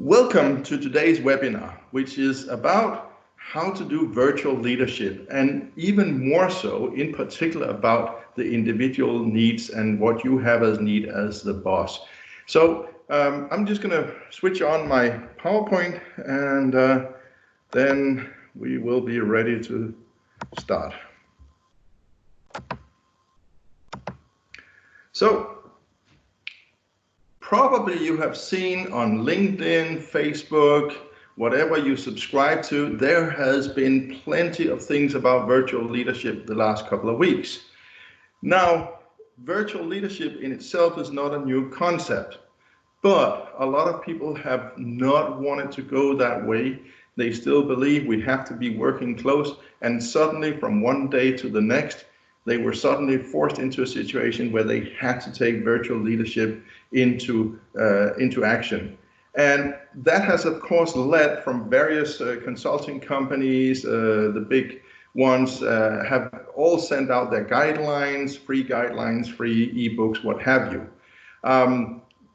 Welcome to today's webinar, which is about how to do virtual leadership, and even more so, in particular, about the individual needs and what you have as need as the boss. So I'm just going to switch on my PowerPoint, and then we will be ready to start. So probably you have seen on LinkedIn, Facebook, whatever you subscribe to, there has been plenty of things about virtual leadership the last couple of weeks. Now, virtual leadership in itself is not a new concept, but a lot of people have not wanted to go that way. They still believe we have to be working close, and suddenly from one day to the next, they were suddenly forced into a situation where they had to take virtual leadership into action. And that has, of course, led from various consulting companies, the big ones have all sent out their guidelines, free ebooks, what have you.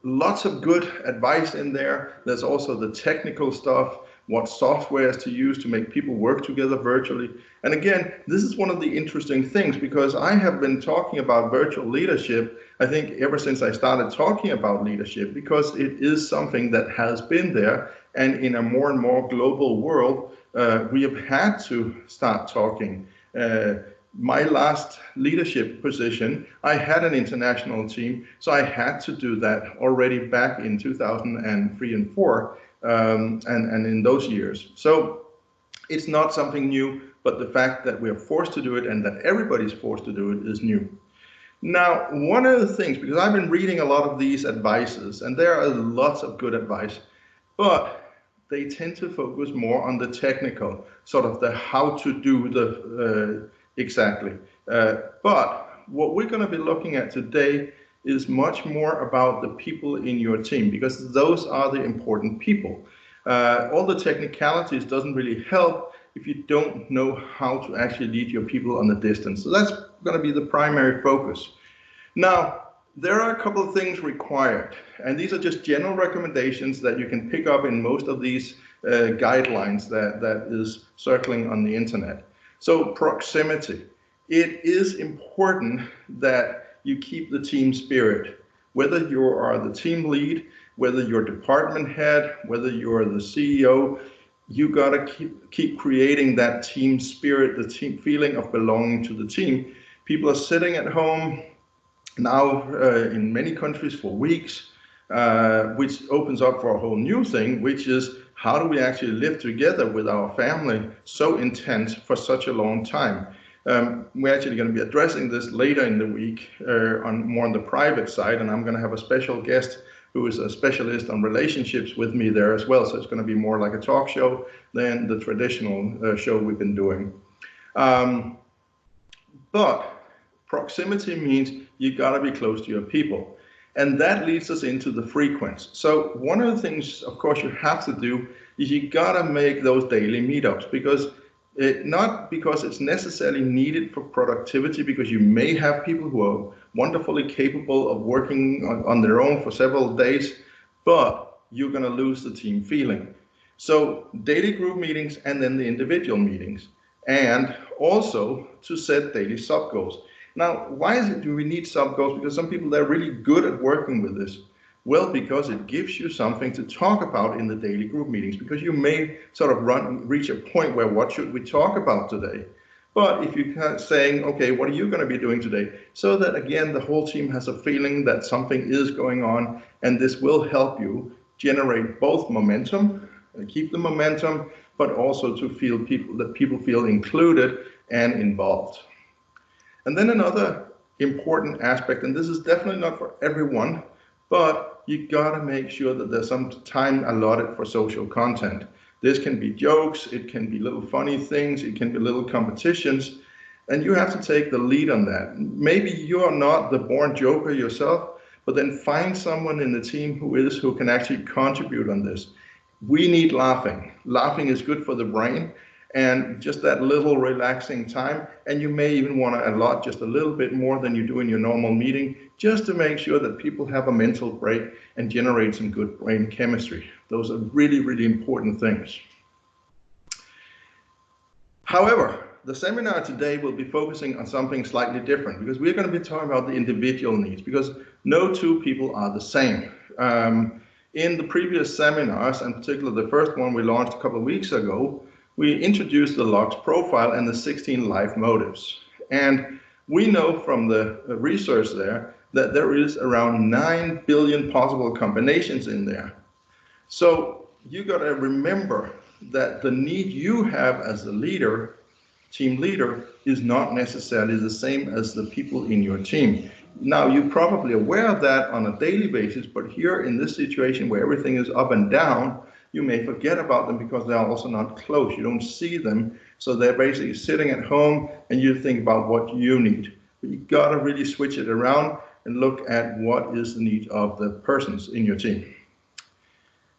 Lots of good advice in there. There's also the technical stuff, what softwares to use to make people work together virtually. And again, this is one of the interesting things, because I have been talking about virtual leadership, I think ever since I started talking about leadership, because it is something that has been there, and in a more and more global world, we have had to start talking. My last leadership position, I had an international team, so I had to do that already back in 2003 and 4. And in those years. So it's not something new, but the fact that we are forced to do it and that everybody's forced to do it is new. Now, one of the things, because I've been reading a lot of these advices, and there are lots of good advice, but they tend to focus more on the technical, sort of the how to do the exactly. But what we're going to be looking at today is much more about the people in your team, because those are the important people. All the technicalities doesn't really help if you don't know how to actually lead your people on a distance. So that's going to be the primary focus. Now, there are a couple of things required, and these are just general recommendations that you can pick up in most of these guidelines that is circling on the internet. So proximity. It is important that you keep the team spirit. Whether you are the team lead, whether you're department head, whether you're the CEO, you gotta keep creating that team spirit, the team feeling of belonging to the team. People are sitting at home now in many countries for weeks, which opens up for a whole new thing, which is how do we actually live together with our family so intense for such a long time? We're actually going to be addressing this later in the week more on the private side, and I'm going to have a special guest who is a specialist on relationships with me there as well. So it's going to be more like a talk show than the traditional show we've been doing. But proximity means you got to be close to your people. And that leads us into the frequency. So one of the things, of course, you have to do is you got to make those daily meetups, because not because it's necessarily needed for productivity, because you may have people who are wonderfully capable of working on their own for several days, but you're going to lose the team feeling. So daily group meetings and then the individual meetings, and also to set daily sub goals. Now, why do we need sub goals? Because some people, they're really good at working with this. Well, because it gives you something to talk about in the daily group meetings, because you may sort of reach a point where what should we talk about today? But if you're saying, okay, what are you going to be doing today? So that, again, the whole team has a feeling that something is going on, and this will help you generate both momentum, keep the momentum, but also to feel that people feel included and involved. And then another important aspect, and this is definitely not for everyone, but you gotta make sure that there's some time allotted for social content. This can be jokes, it can be little funny things, it can be little competitions, and you have to take the lead on that. Maybe you are not the born joker yourself, but then find someone in the team who can actually contribute on this. We need laughing. Laughing is good for the brain, and just that little relaxing time. And you may even want to allot just a little bit more than you do in your normal meeting, just to make sure that people have a mental break and generate some good brain chemistry. Those are really, really important things. However, the seminar today will be focusing on something slightly different, because we're going to be talking about the individual needs, because no two people are the same. In the previous seminars, and particularly the first one we launched a couple of weeks ago, we introduced the LOX profile and the 16 life motives. And we know from the research there that there is around 9 billion possible combinations in there. So you got to remember that the need you have as a leader, team leader, is not necessarily the same as the people in your team. Now, you're probably aware of that on a daily basis, but here in this situation where everything is up and down, you may forget about them because they are also not close. You don't see them, so they're basically sitting at home and you think about what you need. But you got to really switch it around and look at what is the need of the persons in your team.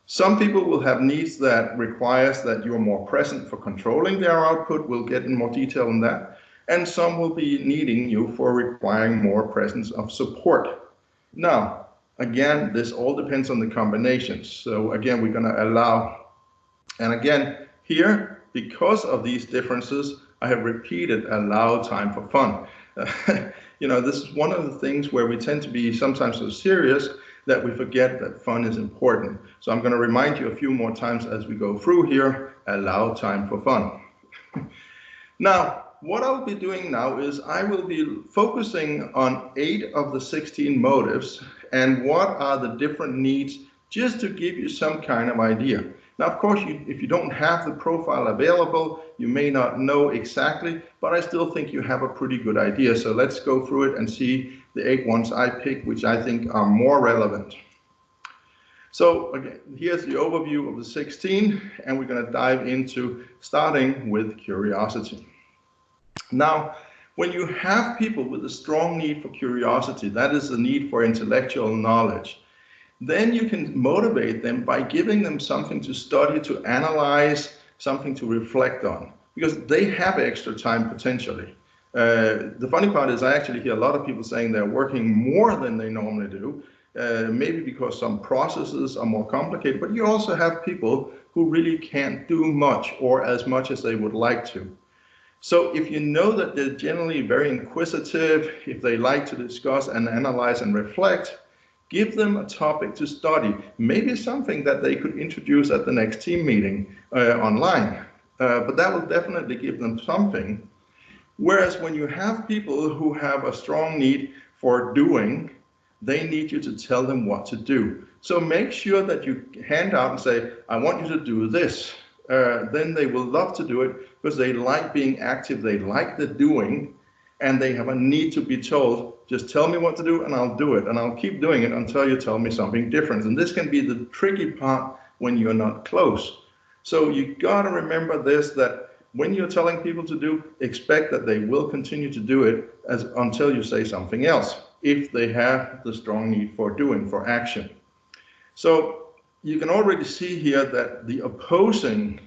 Some people will have needs that requires that you're more present for controlling their output. We'll get in more detail on that. And some will be needing you for requiring more presence of support. Now, again, this all depends on the combinations. So again, we're going to allow, and again, here, because of these differences, I have repeated allow time for fun. This is one of the things where we tend to be sometimes so serious that we forget that fun is important. So I'm going to remind you a few more times as we go through here, allow time for fun. Now, what I'll be doing now is I will be focusing on 8 of the 16 motives and what are the different needs, just to give you some kind of idea. Now, of course, if you don't have the profile available, you may not know exactly, but I still think you have a pretty good idea. So let's go through it and see the 8 ones I picked, which I think are more relevant. So again, here's the overview of the 16, and we're going to dive into starting with curiosity. Now, when you have people with a strong need for curiosity, that is the need for intellectual knowledge, then you can motivate them by giving them something to study, to analyze, something to reflect on, because they have extra time potentially. The funny part is I actually hear a lot of people saying they're working more than they normally do, maybe because some processes are more complicated, but you also have people who really can't do much or as much as they would like to. So if you know that they're generally very inquisitive, if they like to discuss and analyze and reflect, give them a topic to study, maybe something that they could introduce at the next team meeting online, but that will definitely give them something. Whereas when you have people who have a strong need for doing, they need you to tell them what to do. So make sure that you hand out and say, I want you to do this. Then they will love to do it because they like being active, they like the doing, and they have a need to be told, just tell me what to do and I'll do it, and I'll keep doing it until you tell me something different. And this can be the tricky part when you're not close. So you got to remember this, that when you're telling people to do, expect that they will continue to do it until you say something else, if they have the strong need for doing, for action. So you can already see here that the opposing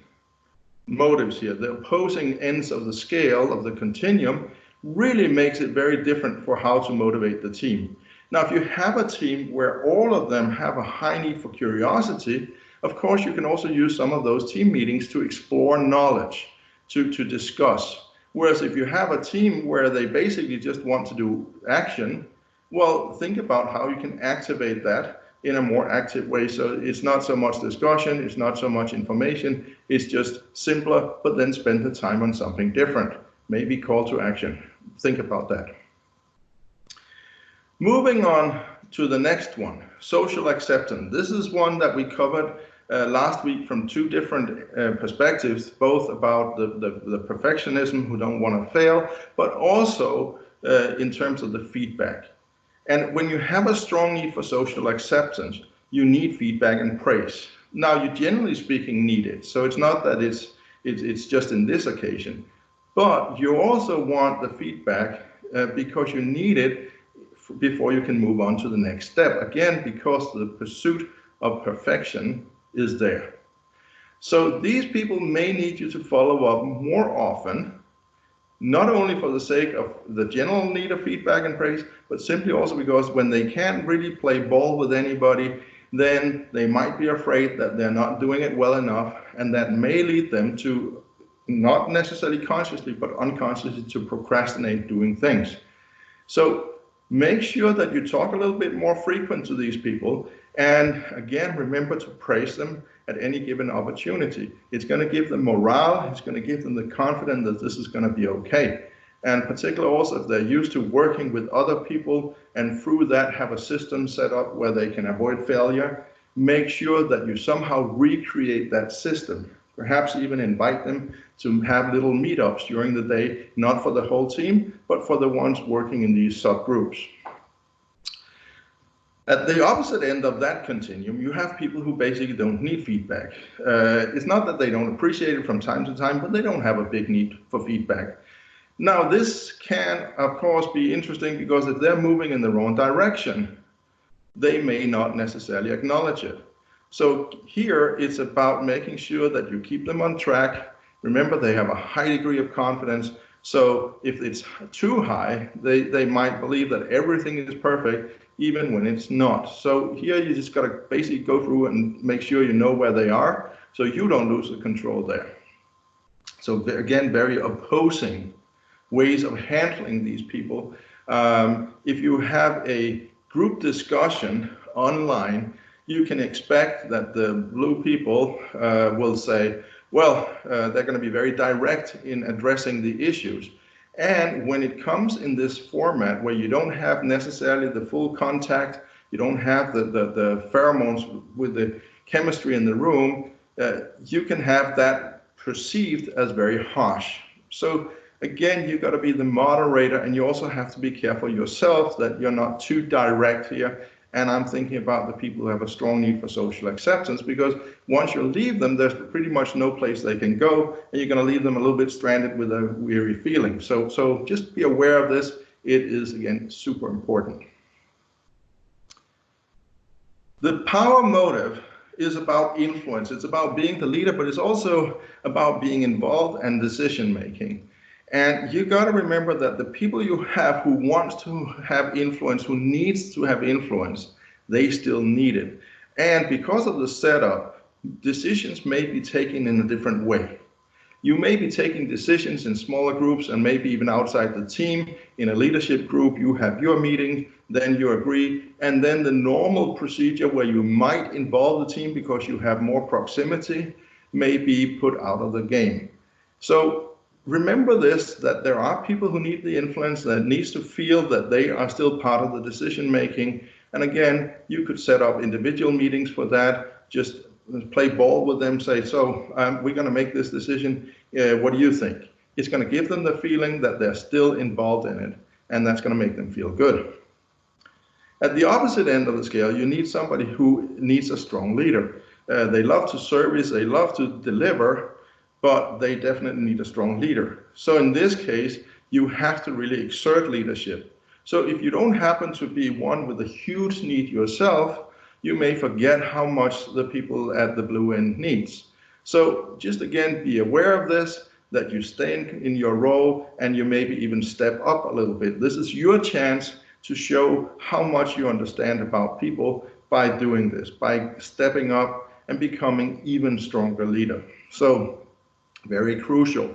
motives here, the opposing ends of the scale of the continuum, really makes it very different for how to motivate the team. Now, if you have a team where all of them have a high need for curiosity, of course, you can also use some of those team meetings to explore knowledge, to discuss. Whereas if you have a team where they basically just want to do action, well, think about how you can activate that in a more active way. So it's not so much discussion, it's not so much information, it's just simpler, but then spend the time on something different. Maybe call to action. Think about that. Moving on to the next one, social acceptance. This is one that we covered last week from 2 different perspectives, both about the perfectionism who don't want to fail, but also in terms of the feedback. And when you have a strong need for social acceptance, you need feedback and praise. Now, you generally speaking need it. So it's not that it's just in this occasion, but you also want the feedback because you need it before you can move on to the next step. Again, because the pursuit of perfection is there. So these people may need you to follow up more often, not only for the sake of the general need of feedback and praise, but simply also because when they can't really play ball with anybody, then they might be afraid that they're not doing it well enough, and that may lead them to, not necessarily consciously, but unconsciously, to procrastinate doing things. So make sure that you talk a little bit more frequent to these people. And again, remember to praise them at any given opportunity. It's going to give them morale. It's going to give them the confidence that this is going to be okay. And particularly also if they're used to working with other people and through that have a system set up where they can avoid failure, make sure that you somehow recreate that system. Perhaps even invite them to have little meetups during the day, not for the whole team, but for the ones working in these subgroups. At the opposite end of that continuum, you have people who basically don't need feedback. It's not that they don't appreciate it from time to time, but they don't have a big need for feedback. Now, this can, of course, be interesting because if they're moving in the wrong direction, they may not necessarily acknowledge it. So here it's about making sure that you keep them on track. Remember, they have a high degree of confidence. So if it's too high, they might believe that everything is perfect, even when it's not. So here you just got to basically go through and make sure you know where they are so you don't lose the control there. So again, very opposing ways of handling these people. If you have a group discussion online, you can expect that the blue people will say, well, they're going to be very direct in addressing the issues. And when it comes in this format where you don't have necessarily the full contact, you don't have the pheromones with the chemistry in the room, you can have that perceived as very harsh. So again, you've got to be the moderator, and you also have to be careful yourself that you're not too direct here. And I'm thinking about the people who have a strong need for social acceptance, because once you leave them, there's pretty much no place they can go, and you're going to leave them a little bit stranded with a weary feeling. So just be aware of this. It is, again, super important. The power motive is about influence. It's about being the leader, but it's also about being involved and decision making. And you got to remember that the people you have who wants to have influence, who needs to have influence, they still need it. And because of the setup, decisions may be taken in a different way. You may be taking decisions in smaller groups and maybe even outside the team. In a leadership group, you have your meeting, then you agree, and then the normal procedure where you might involve the team because you have more proximity may be put out of the game. So remember this, that there are people who need the influence, that needs to feel that they are still part of the decision making. And again, you could set up individual meetings for that, just play ball with them, say, so we're going to make this decision, what do you think? It's going to give them the feeling that they're still involved in it, and that's going to make them feel good. At the opposite end of the scale, you need somebody who needs a strong leader. They love to service, they love to deliver, but they definitely need a strong leader. So in this case, you have to really exert leadership. So if you don't happen to be one with a huge need yourself, you may forget how much the people at the blue end needs. So just again, be aware of this, that you stay in your role, and you maybe even step up a little bit. This is your chance to show how much you understand about people by doing this, by stepping up and becoming even stronger leader. So very crucial.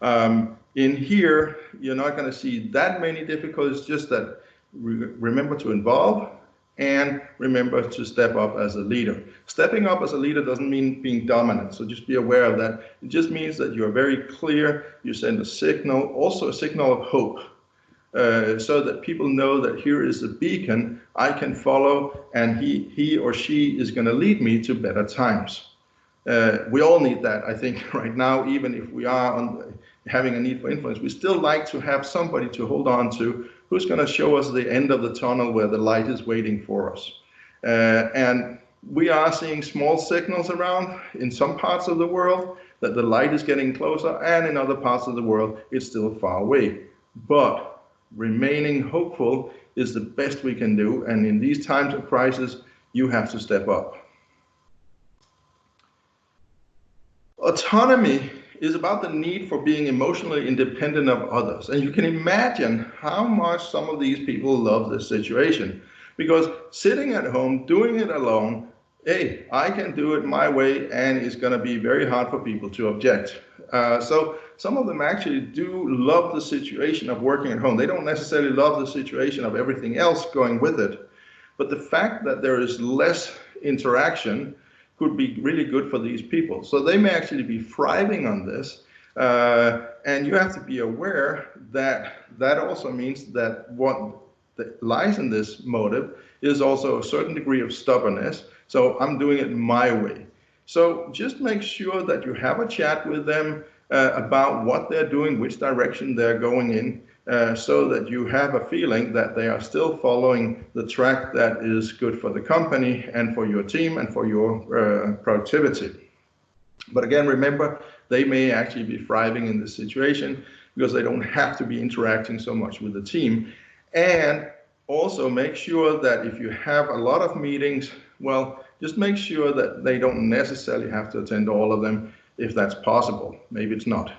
In here, you're not going to see that many difficulties, just that remember to involve and remember to step up as a leader. Stepping up as a leader doesn't mean being dominant, so just be aware of that. It just means that you're very clear, you send a signal, also a signal of hope, so that people know that here is a beacon I can follow, and he or she is going to lead me to better times. We all need that, I think, right now. Even if we are having a need for influence, we still like to have somebody to hold on to who's going to show us the end of the tunnel where the light is waiting for us. And we are seeing small signals around in some parts of the world that the light is getting closer, and in other parts of the world it's still far away. But remaining hopeful is the best we can do, and in these times of crisis, you have to step up. Autonomy is about the need for being emotionally independent of others. And you can imagine how much some of these people love this situation. Because sitting at home, doing it alone, hey, I can do it my way, and it's going to be very hard for people to object. So some of them actually do love the situation of working at home. They don't necessarily love the situation of everything else going with it. But the fact that there is less interaction could be really good for these people. So they may actually be thriving on this. And you have to be aware that that also means that what lies in this motive is also a certain degree of stubbornness. So I'm doing it my way. So just make sure that you have a chat with them about what they're doing, which direction they're going in, so that you have a feeling that they are still following the track that is good for the company and for your team and for your productivity. But again, remember, they may actually be thriving in this situation because they don't have to be interacting so much with the team. And also make sure that if you have a lot of meetings, well, just make sure that they don't necessarily have to attend all of them if that's possible. Maybe it's not.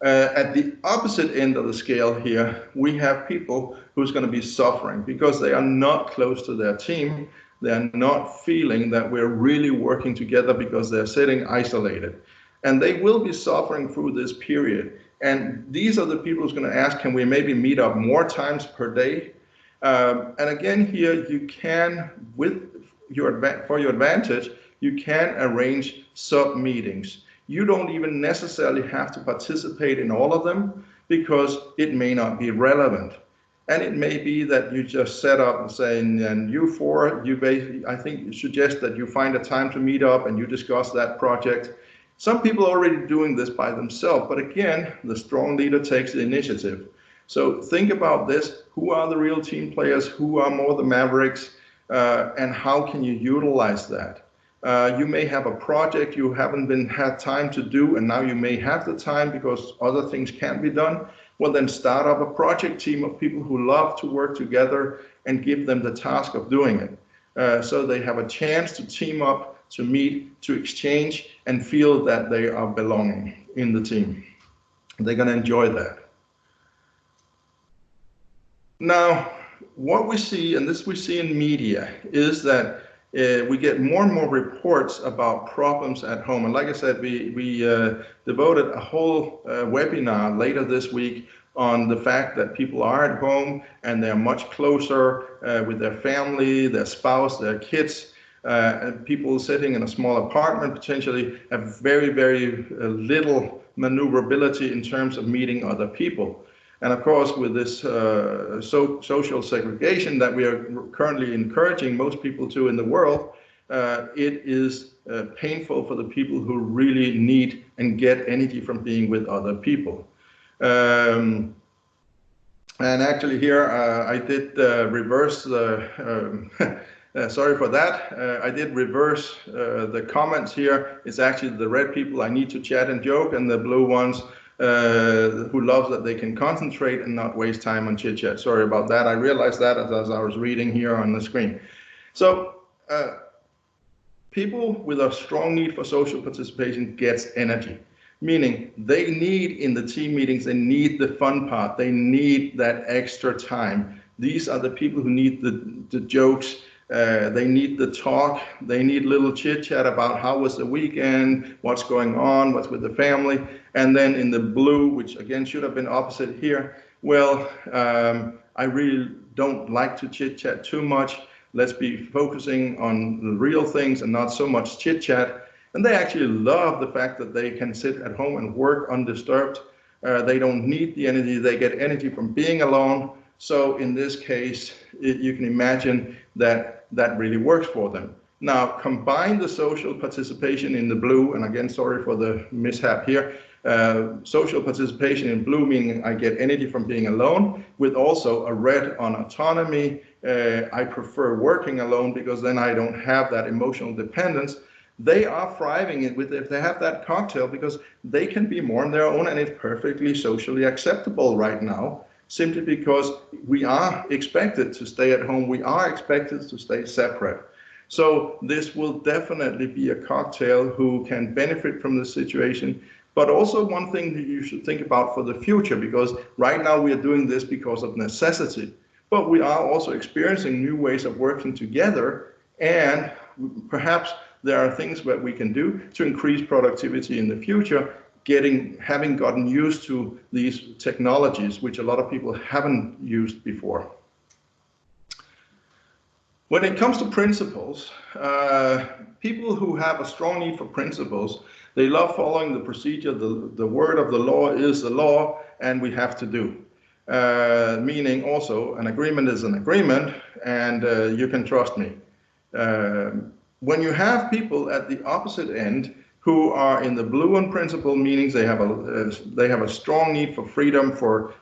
At the opposite end of the scale here, we have people who's going to be suffering because they are not close to their team. They're not feeling that we're really working together because they're sitting isolated. And they will be suffering through this period. And these are the people who's going to ask, can we maybe meet up more times per day? And again, here you can, for your advantage, you can arrange sub-meetings. You don't even necessarily have to participate in all of them because it may not be relevant. And it may be that you just set up and saying, and you four, you basically, I think you suggest that you find a time to meet up and you discuss that project. Some people are already doing this by themselves, but again, the strong leader takes the initiative. So think about this. Who are the real team players? Who are more the mavericks? And how can you utilize that? You may have a project you haven't had time to do, and now you may have the time because other things can't be done. Well, then start up a project team of people who love to work together and give them the task of doing it. So they have a chance to team up, to meet, to exchange, and feel that they are belonging in the team. They're going to enjoy that. Now, what we see, and this we see in media, is that we get more and more reports about problems at home. And like I said, we devoted a whole webinar later this week on the fact that people are at home and they're much closer with their family, their spouse, their kids. And people sitting in a small apartment potentially have very, very little maneuverability in terms of meeting other people. And of course, with this social segregation that we are currently encouraging most people to in the world, it is painful for the people who really need and get energy from being with other people. And actually here, I did reverse the, sorry for that. I did reverse the comments here. It's actually the red people I need to chat and joke, and the blue ones who love that they can concentrate and not waste time on chit chat. Sorry about that. I realized that as I was reading here on the screen. So people with a strong need for social participation gets energy, meaning they need in the team meetings, they need the fun part, they need that extra time. These are the people who need the jokes. They need the talk. They need little chit chat about how was the weekend, what's going on, what's with the family. And then in the blue, which again should have been opposite here, well, I really don't like to chit chat too much. Let's be focusing on the real things and not so much chit chat. And they actually love the fact that they can sit at home and work undisturbed. They don't need the energy. They get energy from being alone. So in this case, you can imagine that that really works for them. Now, combine the social participation in the blue, and again, sorry for the mishap here, social participation in blue, meaning I get energy from being alone, with also a red on autonomy. I prefer working alone because then I don't have that emotional dependence. They are thriving if they have that cocktail because they can be more on their own, and it's perfectly socially acceptable right now. Simply because we are expected to stay at home, we are expected to stay separate. So this will definitely be a cocktail who can benefit from the situation, but also one thing that you should think about for the future, because right now we are doing this because of necessity, but we are also experiencing new ways of working together, and perhaps there are things that we can do to increase productivity in the future, having gotten used to these technologies, which a lot of people haven't used before. When it comes to principles, people who have a strong need for principles, they love following the procedure. The word of the law is the law, and we have to do. Meaning also an agreement is an agreement, and you can trust me. When you have people at the opposite end who are in the blue on principle, meaning they have a strong need for freedom,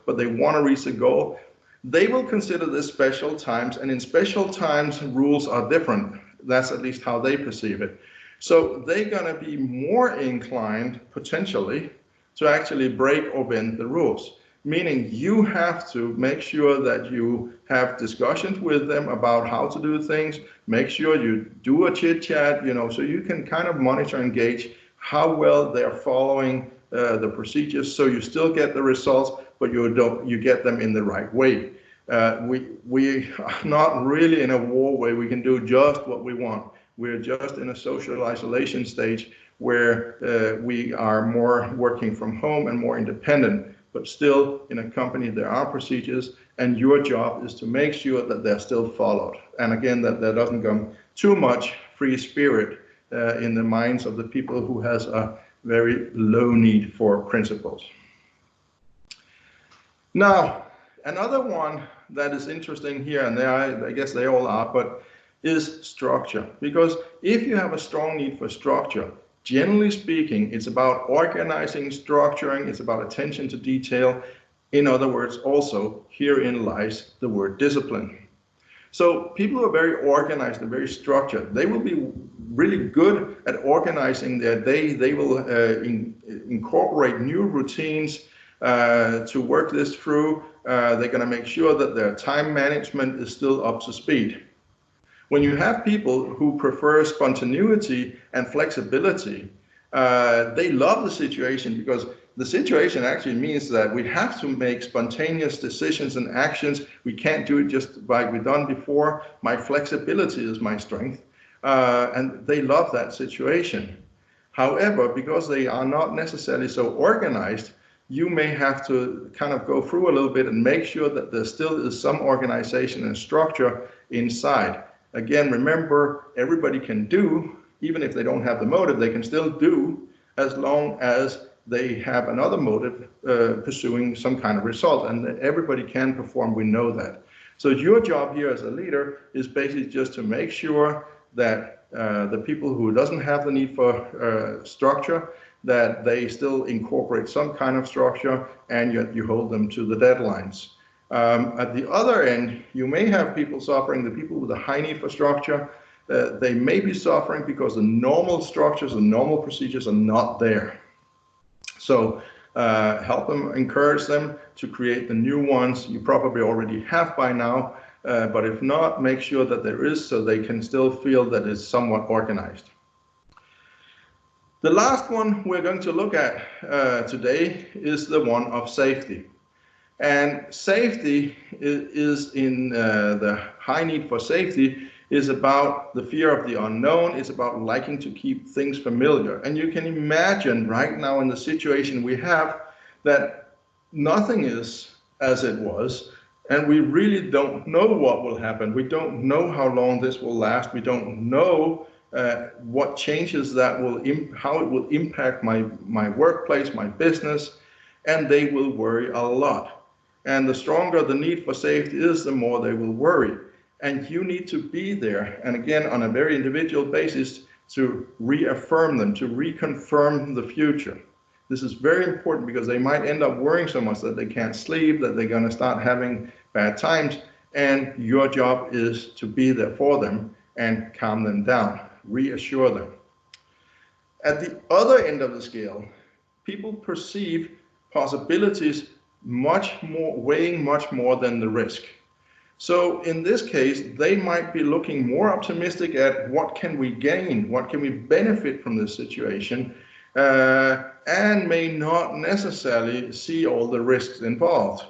but they want to reach a goal, they will consider this special times, and in special times, rules are different. That's at least how they perceive it. So they're going to be more inclined, potentially, to actually break or bend the rules. Meaning you have to make sure that you have discussions with them about how to do things, make sure you do a chit chat, so you can kind of monitor and gauge how well they're following the procedures, so you still get the results, but you get them in the right way. We are not really in a war where we can do just what we want. We're just in a social isolation stage where we are more working from home and more independent, but still in a company there are procedures, and your job is to make sure that they're still followed. And again, that there doesn't come too much free spirit in the minds of the people who has a very low need for principles. Now, another one that is interesting here, and I guess they all are, but is structure. Because if you have a strong need for structure, generally speaking, it's about organizing, structuring, it's about attention to detail. In other words, also, herein lies the word discipline. So people who are very organized and very structured, they will be really good at organizing their day. They will incorporate new routines to work this through. They're going to make sure that their time management is still up to speed. When you have people who prefer spontaneity and flexibility, they love the situation, because the situation actually means that we have to make spontaneous decisions and actions. We can't do it just like we've done before. My flexibility is my strength, and they love that situation. However, because they are not necessarily so organized, you may have to kind of go through a little bit and make sure that there still is some organization and structure inside. Again, remember, everybody can do, even if they don't have the motive, they can still do, as long as they have another motive pursuing some kind of result, and everybody can perform, we know that. So your job here as a leader is basically just to make sure that the people who doesn't have the need for structure, that they still incorporate some kind of structure, and yet you hold them to the deadlines. At the other end, you may have people suffering, the people with a high need for structure, they may be suffering because the normal structures and normal procedures are not there. So help them, encourage them to create the new ones. You probably already have by now, but if not, make sure that there is, so they can still feel that it's somewhat organized. The last one we're going to look at today is the one of safety. And safety is in the high need for safety is about the fear of the unknown. It's about liking to keep things familiar. And you can imagine right now in the situation we have that nothing is as it was, and we really don't know what will happen. We don't know how long this will last. We don't know what changes that will, how it will impact my workplace, my business, and they will worry a lot. And the stronger the need for safety is, the more they will worry. And you need to be there, and again, on a very individual basis, to reaffirm them, to reconfirm the future. This is very important, because they might end up worrying so much that they can't sleep, that they're going to start having bad times, and your job is to be there for them and calm them down, reassure them. At the other end of the scale, people perceive possibilities much more, weighing much more than the risk. So in this case, they might be looking more optimistic at what can we gain, what can we benefit from this situation, and may not necessarily see all the risks involved.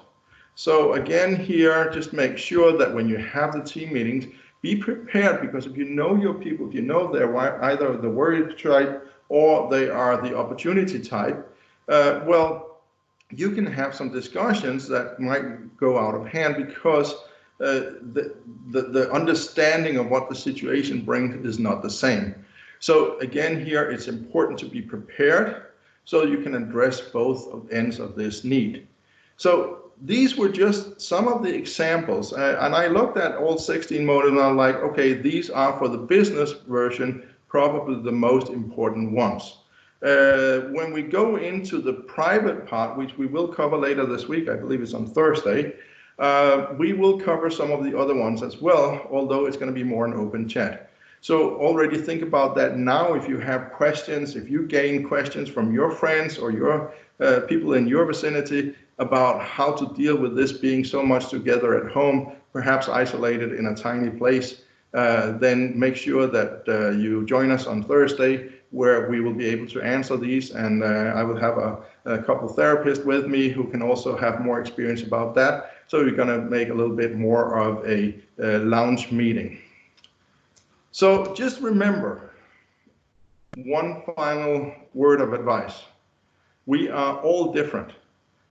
So again here, just make sure that when you have the team meetings, be prepared, because if you know your people, if you know they're either the worried type or they are the opportunity type, well, you can have some discussions that might go out of hand, because the understanding of what the situation brings is not the same. So again here, it's important to be prepared so you can address both ends of this need. So these were just some of the examples, and I looked at all 16 modules and I'm like, okay, these are for the business version, probably the most important ones. When we go into the private part, which we will cover later this week, I believe it's on Thursday, we will cover some of the other ones as well, although it's going to be more an open chat. So already think about that now. If you have questions, if you gain questions from your friends or your people in your vicinity about how to deal with this being so much together at home, perhaps isolated in a tiny place, then make sure that you join us on Thursday, where we will be able to answer these, and I will have a couple therapists with me who can also have more experience about that. So we're going to make a little bit more of a lounge meeting. So just remember, one final word of advice. We are all different,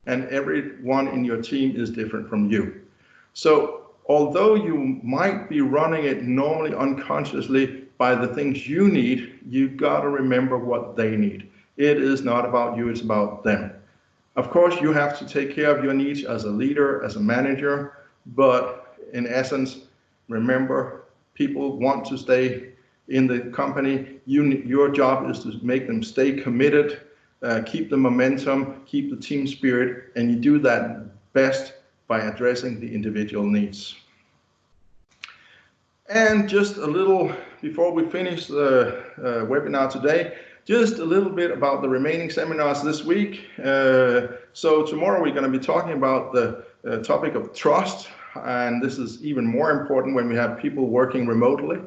and everyone in your team is different from you. So although you might be running it normally unconsciously by the things you need, you got to remember what they need. It is not about you, it's about them. Of course, you have to take care of your needs as a leader, as a manager, but in essence, remember, people want to stay in the company. Your job is to make them stay committed, keep the momentum, keep the team spirit, and you do that best by addressing the individual needs. And just a little, before we finish the webinar today, just a little bit about the remaining seminars this week. So tomorrow we're going to be talking about the topic of trust, and this is even more important when we have people working remotely.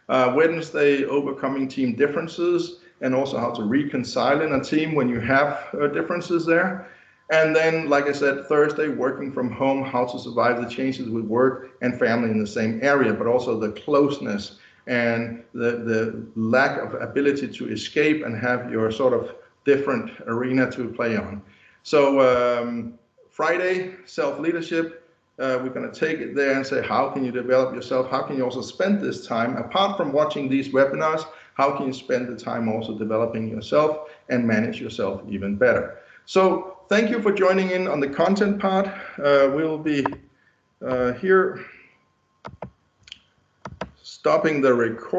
Wednesday, overcoming team differences, and also how to reconcile in a team when you have differences there. And then, like I said, Thursday, working from home, how to survive the changes with work and family in the same area, but also the closeness and the lack of ability to escape and have your sort of different arena to play on. So Friday, self-leadership. We're going to take it there and say, how can you develop yourself? How can you also spend this time, apart from watching these webinars, how can you spend the time also developing yourself and manage yourself even better? So thank you for joining in on the content part. We'll be here stopping the recording.